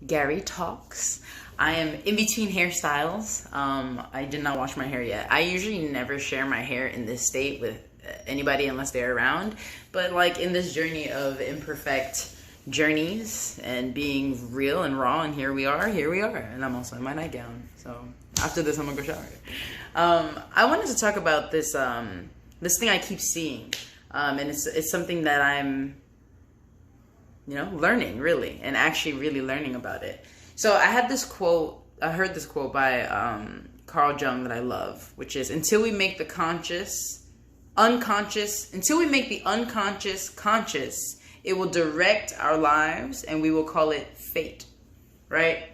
GariTalks. I am in between hairstyles. I did not wash my hair yet. I usually never share my hair in this state with anybody unless they're around. But like in this journey of imperfect journeys and being real and raw, and here we are. And I'm also in my nightgown. So after this, I'm gonna go shower. I wanted to talk about this this thing I keep seeing, and it's something that I'm learning really, and actually really learning about it. So I heard this quote by Carl Jung that I love, which is, until we make the unconscious conscious, it will direct our lives and we will call it fate, right?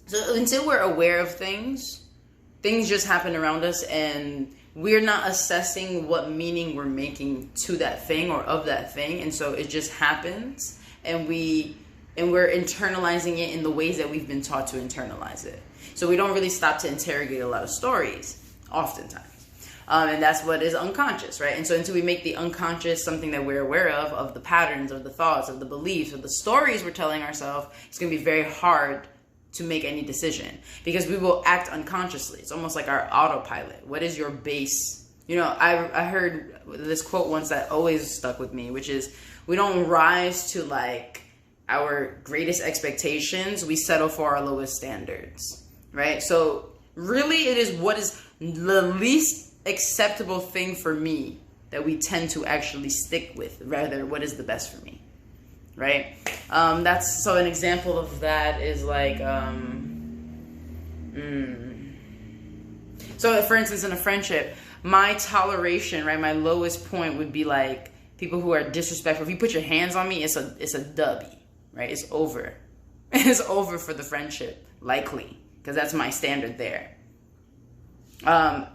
So until we're aware of things just happen around us and we're not assessing what meaning we're making to that thing or of that thing. And so it just happens and we're internalizing it in the ways that we've been taught to internalize it. So we don't really stop to interrogate a lot of stories, oftentimes. And that's what is unconscious, right? And so until we make the unconscious something that we're aware of the patterns, of the thoughts, of the beliefs, of the stories we're telling ourselves, it's going to be very hard to make any decision because we will act unconsciously. It's almost like our autopilot. What is your base? I heard this quote once that always stuck with me, which is, we don't rise to like our greatest expectations, we settle for our lowest standards, right? So really it is what is the least acceptable thing for me that we tend to actually stick with, rather what is the best for me, right? So an example of that is like, so for instance, in a friendship, my toleration, right, my lowest point would be like people who are disrespectful. If you put your hands on me, it's a dubby, right? It's over. It's over for the friendship, likely, because that's my standard there.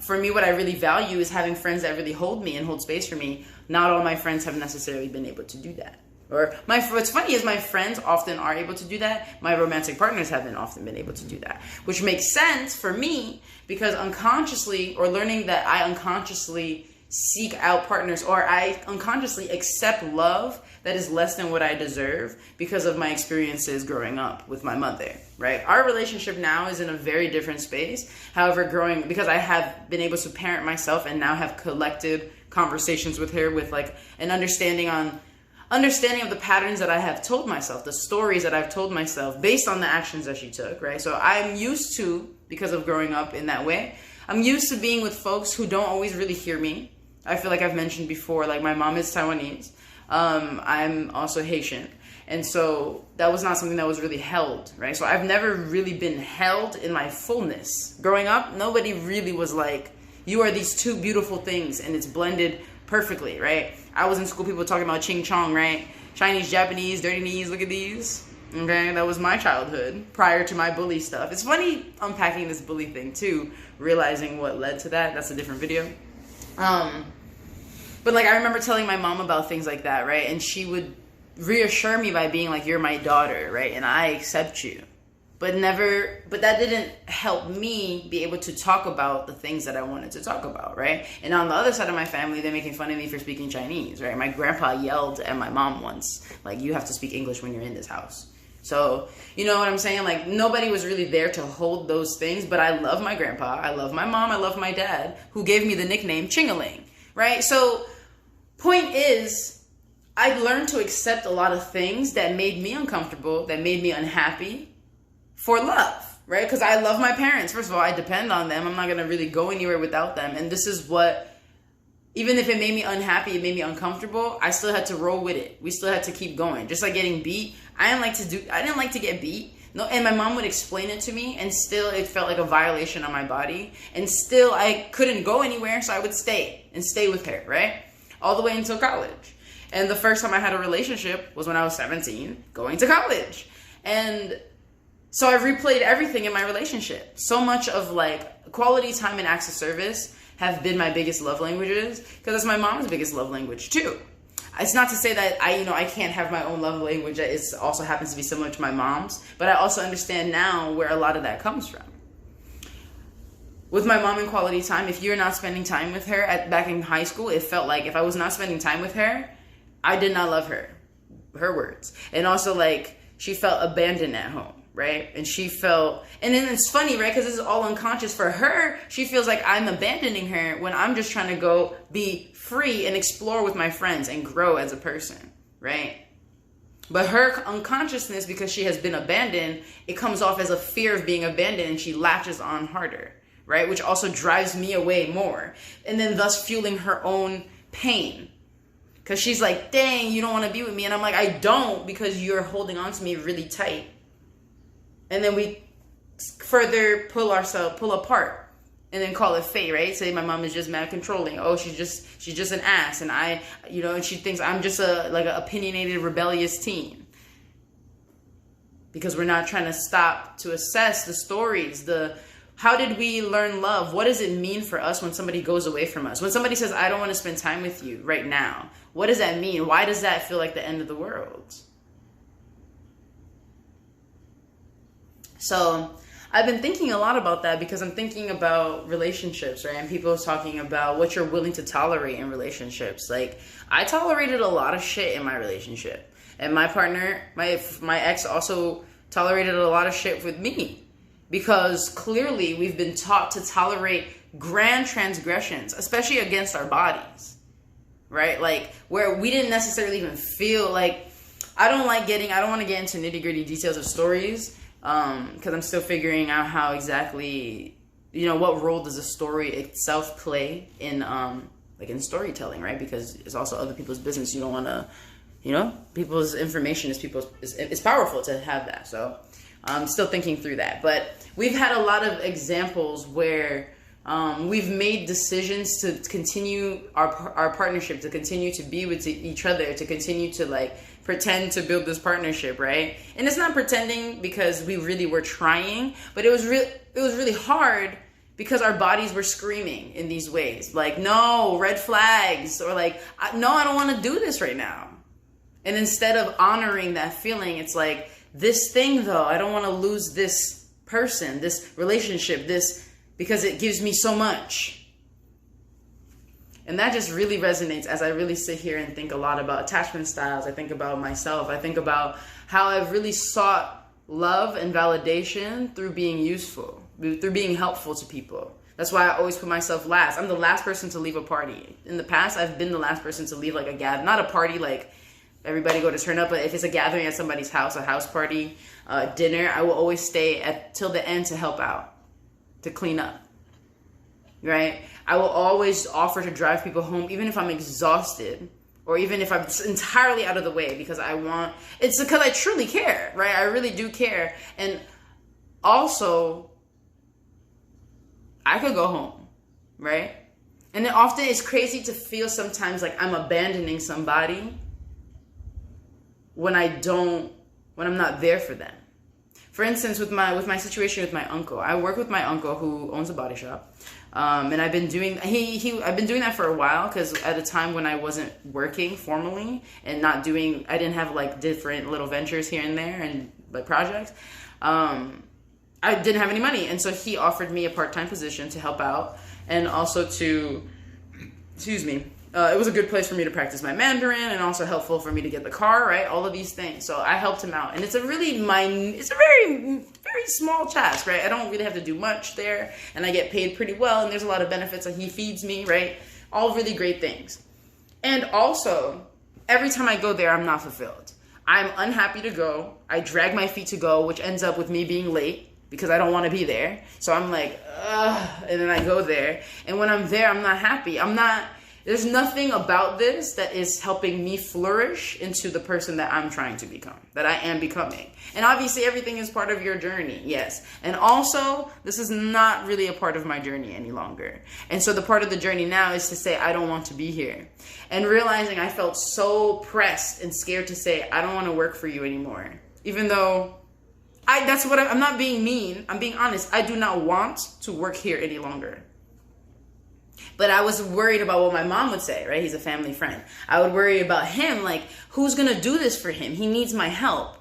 For me, what I really value is having friends that really hold me and hold space for me. Not all my friends have necessarily been able to do that. What's funny is my friends often are able to do that. My romantic partners haven't often been able to do that, which makes sense for me because unconsciously, or learning that I unconsciously seek out partners, or I unconsciously accept love that is less than what I deserve because of my experiences growing up with my mother, right? Our relationship now is in a very different space. However, because I have been able to parent myself and now have collected conversations with her with like an understanding of the patterns that I have told myself, the stories that I've told myself based on the actions that she took, right? So I'm used to, because of growing up in that way, I'm used to being with folks who don't always really hear me. I feel like I've mentioned before, like my mom is Taiwanese. I'm also Haitian. And so that was not something that was really held, right? So I've never really been held in my fullness. Growing up, nobody really was like, you are these two beautiful things and it's blended perfectly, right? I was in school, people talking about ching chong, right? Chinese, Japanese, dirty knees, look at these. Okay, that was my childhood prior to my bully stuff. It's funny unpacking this bully thing too, realizing what led to that. That's a different video. But like I remember telling my mom about things like that, right? And she would reassure me by being like, you're my daughter, right? And I accept you. But that didn't help me be able to talk about the things that I wanted to talk about, right? And on the other side of my family, they're making fun of me for speaking Chinese, right? My grandpa yelled at my mom once, like, you have to speak English when you're in this house. So, you know what I'm saying? Like, nobody was really there to hold those things, but I love my grandpa, I love my mom, I love my dad, who gave me the nickname Chingaling, right? So, point is, I learned to accept a lot of things that made me uncomfortable, that made me unhappy, for love, right? Because I love my parents. First of all, I depend on them. I'm not going to really go anywhere without them. And this is what, even if it made me unhappy, it made me uncomfortable, I still had to roll with it. We still had to keep going. Just like getting beat. I didn't like to get beat. No, and my mom would explain it to me, and still it felt like a violation on my body. And still I couldn't go anywhere, so I would stay with her, right? All the way until college. And the first time I had a relationship was when I was 17, going to college. And so I've replayed everything in my relationship. So much of like quality time and acts of service have been my biggest love languages, because that's my mom's biggest love language too. It's not to say that I can't have my own love language that is also happens to be similar to my mom's, but I also understand now where a lot of that comes from. With my mom in quality time, if you're not spending time with her back in high school, it felt like if I was not spending time with her, I did not love her. Her words. And also like she felt abandoned at home. right? And she felt, and then it's funny, right? Because this is all unconscious for her. She feels like I'm abandoning her when I'm just trying to go be free and explore with my friends and grow as a person, right? But her unconsciousness, because she has been abandoned, it comes off as a fear of being abandoned, and she latches on harder, right? Which also drives me away more, and then thus fueling her own pain. Because she's like, dang, you don't want to be with me. And I'm like, I don't, because you're holding on to me really tight. And then we further pull apart. And then call it fate, right? Say my mom is just mad controlling. Oh, she's just an ass, and and she thinks I'm just an opinionated, rebellious teen. Because we're not trying to stop to assess the stories, how did we learn love? What does it mean for us when somebody goes away from us? When somebody says, I don't want to spend time with you right now, what does that mean? Why does that feel like the end of the world? So I've been thinking a lot about that, because I'm thinking about relationships, right? And people are talking about what you're willing to tolerate in relationships. Like, I tolerated a lot of shit in my relationship. And my partner, my ex, also tolerated a lot of shit with me. Because clearly we've been taught to tolerate grand transgressions, especially against our bodies, right? Like, where we didn't necessarily even feel like, I don't want to get into nitty-gritty details of stories, because I'm still figuring out how exactly, what role does the story itself play in storytelling, right? Because it's also other people's business. You don't want to, people's information is powerful to have that. So I'm still thinking through that. But we've had a lot of examples where we've made decisions to continue our partnership, to continue to be with each other, to continue to pretend to build this partnership, right? And it's not pretending because we really were trying, but it was really hard because our bodies were screaming in these ways. Like, no, red flags, or no, I don't want to do this right now. And instead of honoring that feeling, it's like, this thing though, I don't want to lose this person, this relationship, because it gives me so much. And that just really resonates as I really sit here and think a lot about attachment styles. I think about myself. I think about how I've really sought love and validation through being useful, through being helpful to people. That's why I always put myself last. I'm the last person to leave a party. In the past, I've been the last person to leave a gathering. Not a party everybody go to turn up, but if it's a gathering at somebody's house, a house party, dinner, I will always stay till the end to help out, to clean up. Right? I will always offer to drive people home, even if I'm exhausted, or even if I'm entirely out of the way, because it's because I truly care, right? I really do care. And also, I could go home, right? And then often it's crazy to feel sometimes like I'm abandoning somebody when I'm not there for them. For instance, with my situation with my uncle, I work with my uncle who owns a body shop. And I've been doing I've been doing that for a while, because at a time when I wasn't working formally and I didn't have different little ventures here and there and projects, I didn't have any money, and so he offered me a part-time position to help out, and also it was a good place for me to practice my Mandarin, and also helpful for me to get the car, right? All of these things. So I helped him out. And it's a very, very small task, right? I don't really have to do much there, and I get paid pretty well, and there's a lot of benefits, and he feeds me, right? All really great things. And also, every time I go there, I'm not fulfilled. I'm unhappy to go. I drag my feet to go, which ends up with me being late because I don't want to be there. So I'm like, ugh, and then I go there. And when I'm there, I'm not happy. There's nothing about this that is helping me flourish into the person that I'm trying to become, that I am becoming. And obviously everything is part of your journey, yes. And also, this is not really a part of my journey any longer. And so the part of the journey now is to say, I don't want to be here. And realizing I felt so pressed and scared to say, I don't want to work for you anymore. Even though I'm not being mean, I'm being honest. I do not want to work here any longer. But I was worried about what my mom would say, right? He's a family friend. I would worry about him, who's going to do this for him? He needs my help.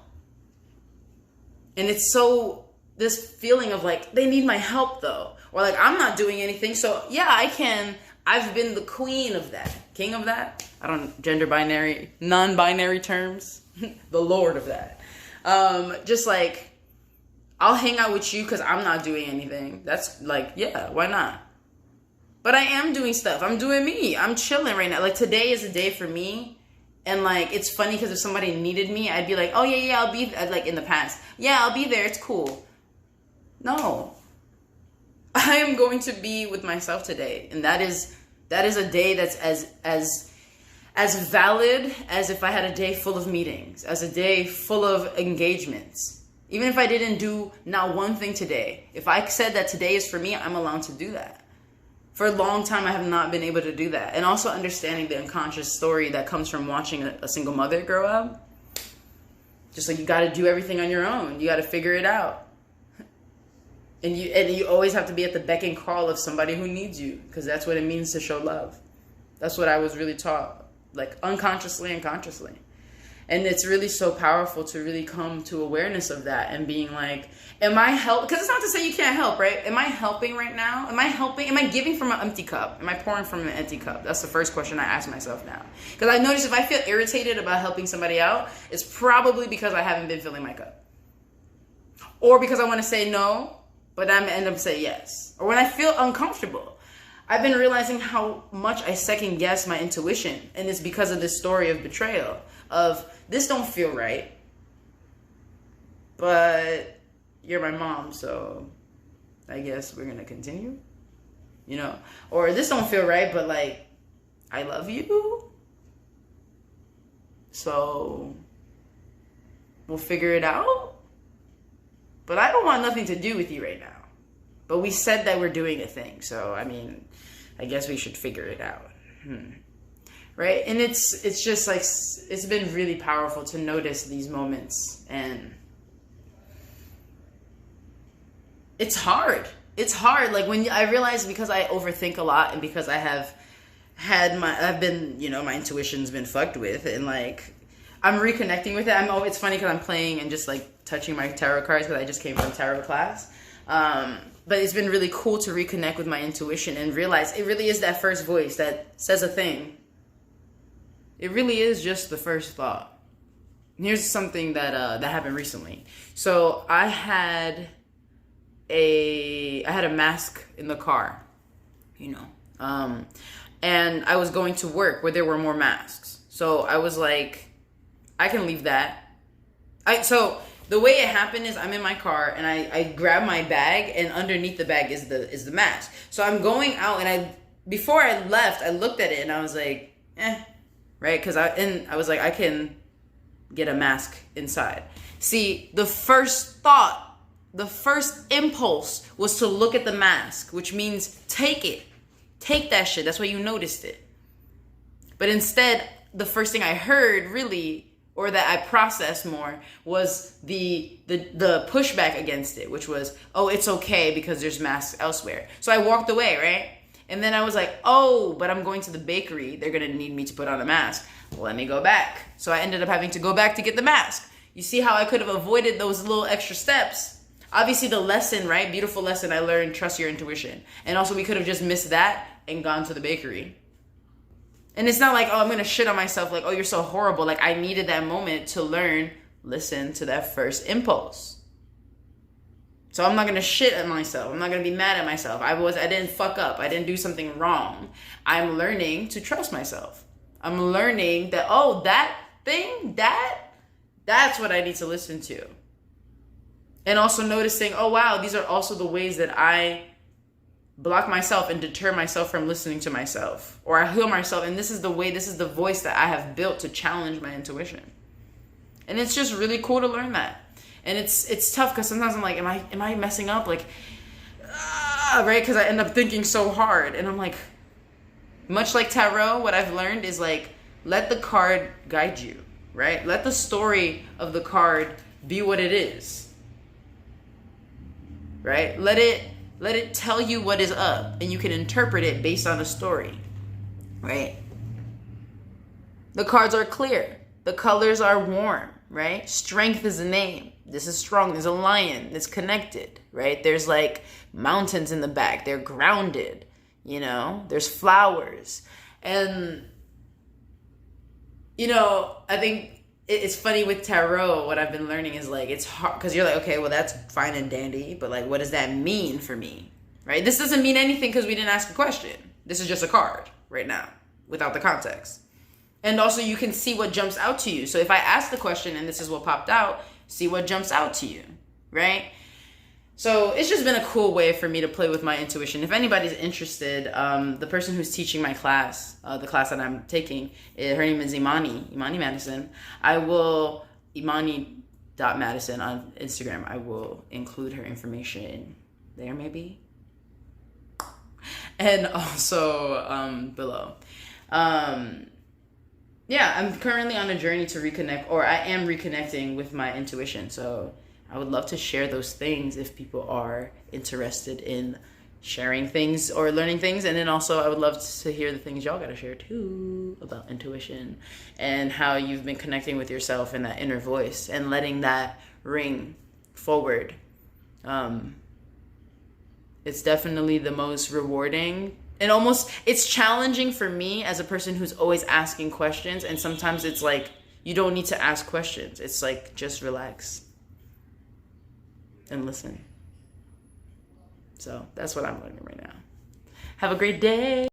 And it's this feeling of they need my help though. Or I'm not doing anything. So yeah, I can. I've been the queen of that. King of that. I don't non-binary terms. The lord of that. I'll hang out with you because I'm not doing anything. That's like, yeah, why not? But I am doing stuff. I'm doing me. I'm chilling right now. Like, today is a day for me. And, like, it's funny because if somebody needed me, I'd be like, oh, yeah, I'll be, like, in the past. Yeah, I'll be there. It's cool. No. I am going to be with myself today. And that is a day that's as valid as if I had a day full of meetings, as a day full of engagements. Even if I didn't do not one thing today, if I said that today is for me, I'm allowed to do that. For a long time, I have not been able to do that. And also understanding the unconscious story that comes from watching a single mother grow up. Just like, you got to do everything on your own. You got to figure it out. And you always have to be at the beck and call of somebody who needs you, because that's what it means to show love. That's what I was really taught, like, unconsciously and consciously. And it's really so powerful to really come to awareness of that and being like, am I help? Because it's not to say you can't help, right? Am I helping right now? Am I helping? Am I giving from an empty cup? Am I pouring from an empty cup? That's the first question I ask myself now. Because I notice if I feel irritated about helping somebody out, it's probably because I haven't been filling my cup. Or because I want to say no, but I'm end up saying yes. Or when I feel uncomfortable. I've been realizing how much I second guess my intuition. And it's because of this story of betrayal. Of, this don't feel right, but you're my mom, so I guess we're gonna continue, you know? Or, this don't feel right, but, like, I love you, so we'll figure it out. But I don't want nothing to do with you right now. But we said that we're doing a thing, so, I mean, I guess we should figure it out. Right? And it's just like, it's been really powerful to notice these moments. And it's hard. It's hard. Like, when I realize, because I overthink a lot, and because I've been, you know, my intuition's been fucked with, and, like, I'm reconnecting with it. It's funny because I'm playing and just, like, touching my tarot cards because I just came from tarot class. But it's been really cool to reconnect with my intuition and realize it really is that first voice that says a thing. It really is just the first thought. And here's something that happened recently. So I had a mask in the car, you know, and I was going to work where there were more masks. So I was like, I can leave that. So the way it happened is, I'm in my car and I grab my bag, and underneath the bag is the mask. So I'm going out, and before I left, I looked at it and I was like, right? Because I was like, I can get a mask inside. See, the first thought, the first impulse was to look at the mask, which means take it. Take that shit. That's why you noticed it. But instead, the first thing I heard, really, or that I processed more, was the pushback against it, which was, oh, it's okay because there's masks elsewhere. So I walked away, right? And then I was like, oh, but I'm going to the bakery. They're going to need me to put on a mask. Let me go back. So I ended up having to go back to get the mask. You see how I could have avoided those little extra steps? Obviously, the lesson, right? Beautiful lesson I learned, trust your intuition. And also, we could have just missed that and gone to the bakery. And it's not like, oh, I'm going to shit on myself. Like, oh, you're so horrible. Like, I needed that moment to learn, listen to that first impulse. So I'm not going to shit at myself. I'm not going to be mad at myself. I didn't fuck up. I didn't do something wrong. I'm learning to trust myself. I'm learning that, oh, that thing, that's what I need to listen to. And also noticing, oh, wow, these are also the ways that I block myself and deter myself from listening to myself. Or I heal myself. And this is the voice that I have built to challenge my intuition. And it's just really cool to learn that. And it's tough because sometimes I'm like, am I messing up? Like, right? Because I end up thinking so hard. And I'm like, much like tarot, what I've learned is like, let the card guide you, right? Let the story of the card be what it is, right? Let it tell you what is up, and you can interpret it based on the story, right? The cards are clear. The colors are warm, right? Strength is the name. This is strong. There's a lion. It's connected, right? There's like mountains in the back. They're grounded, you know? There's flowers. And, you know, I think it's funny with tarot. What I've been learning is like it's hard because you're like, okay, well that's fine and dandy, but like, what does that mean for me, right? This doesn't mean anything because we didn't ask a question. This is just a card right now without the context. And also, you can see what jumps out to you. So if I ask the question and this is what popped out, see what jumps out to you, right? So it's just been a cool way for me to play with my intuition. If anybody's interested, the person who's teaching my class, the class that I'm taking, her name is Imani Madison. Imani.Madison on Instagram. I will include her information there maybe. And also below. Yeah, I'm currently on a journey to reconnect, or I am reconnecting with my intuition. So I would love to share those things if people are interested in sharing things or learning things. And then also I would love to hear the things y'all got to share too about intuition and how you've been connecting with yourself and that inner voice and letting that ring forward. It's definitely the most rewarding and it's challenging for me as a person who's always asking questions. And sometimes it's like, you don't need to ask questions. It's like, just relax and listen. So that's what I'm learning right now. Have a great day.